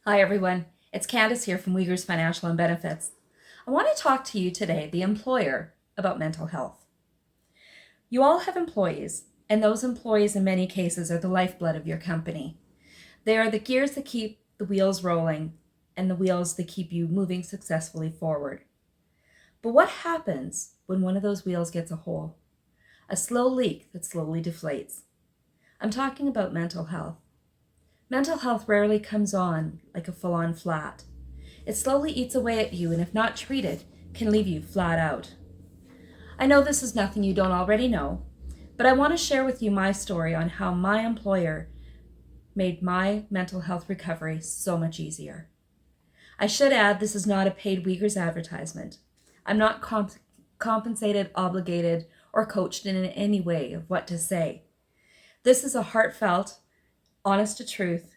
Hi everyone, it's Candace here from Uyghurs Financial and Benefits. I want to talk to you today, the employer, about mental health. You all have employees, and those employees in many cases are the lifeblood of your company. They are the gears that keep the wheels rolling and the wheels that keep you moving successfully forward. But what happens when one of those wheels gets a hole? A slow leak that slowly deflates. I'm talking about mental health. Mental health rarely comes on like a full-on flat. It slowly eats away at you and if not treated, can leave you flat out. I know this is nothing you don't already know, but I want to share with you my story on how my employer made my mental health recovery so much easier. I should add this is not a paid Uyghurs advertisement. I'm not compensated, obligated, or coached in any way of what to say. This is a heartfelt, honest to truth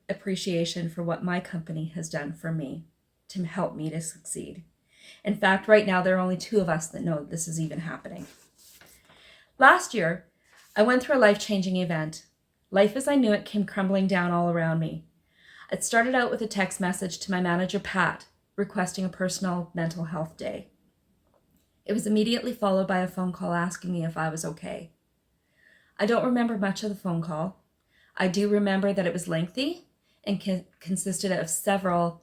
appreciation for what my company has done for me to help me to succeed. In fact, right now, there are only two of us that know this is even happening. Last year, I went through a life-changing event. Life as I knew it came crumbling down all around me. It started out with a text message to my manager, Pat, requesting a personal mental health day. It was immediately followed by a phone call asking me if I was okay. I don't remember much of the phone call. I do remember that it was lengthy and consisted of several,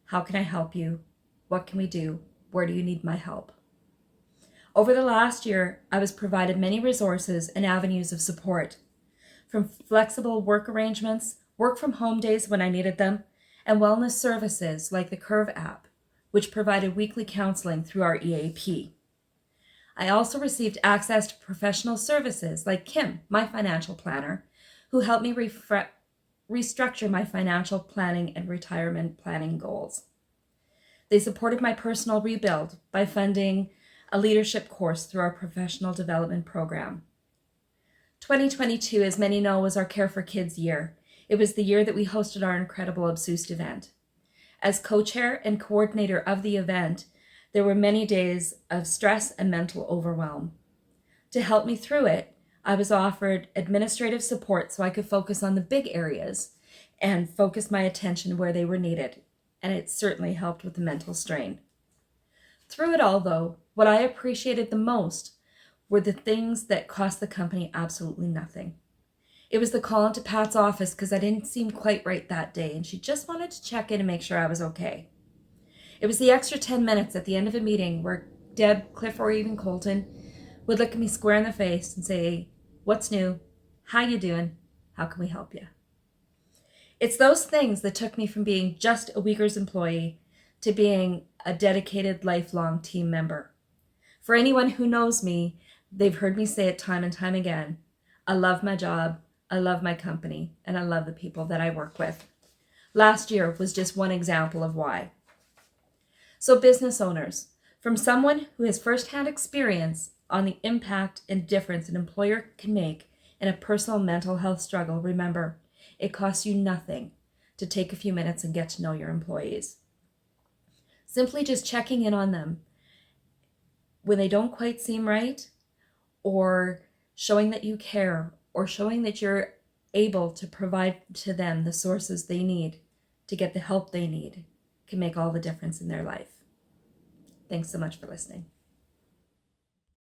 how can I help you? What can we do? Where do you need my help? Over the last year, I was provided many resources and avenues of support, from flexible work arrangements, work from home days when I needed them, and wellness services like the Curve app, which provided weekly counseling through our EAP. I also received access to professional services like Kim, my financial planner, who helped me restructure my financial planning and retirement planning goals. They supported my personal rebuild by funding a leadership course through our professional development program. 2022, as many know, was our Care for Kids year. It was the year that we hosted our incredible Obsessed event. As co-chair and coordinator of the event, there were many days of stress and mental overwhelm. To help me through it, I was offered administrative support so I could focus on the big areas and focus my attention where they were needed, and it certainly helped with the mental strain. Through it all, though, what I appreciated the most were the things that cost the company absolutely nothing. It was the call into Pat's office because I didn't seem quite right that day, and she just wanted to check in and make sure I was okay. It was the extra 10 minutes at the end of a meeting where Deb, Cliff, or even Colton would look at me square in the face and say, "What's new? How you doing? How can we help you?" It's those things that took me from being just a Uyghurs employee to being a dedicated lifelong team member. For anyone who knows me, they've heard me say it time and time again. I love my job, I love my company, and I love the people that I work with. Last year was just one example of why. So business owners, from someone who has firsthand experience on the impact and difference an employer can make in a personal mental health struggle, remember, it costs you nothing to take a few minutes and get to know your employees. Simply just checking in on them when they don't quite seem right, or showing that you care, or showing that you're able to provide to them the sources they need to get the help they need, can make all the difference in their life. Thanks so much for listening.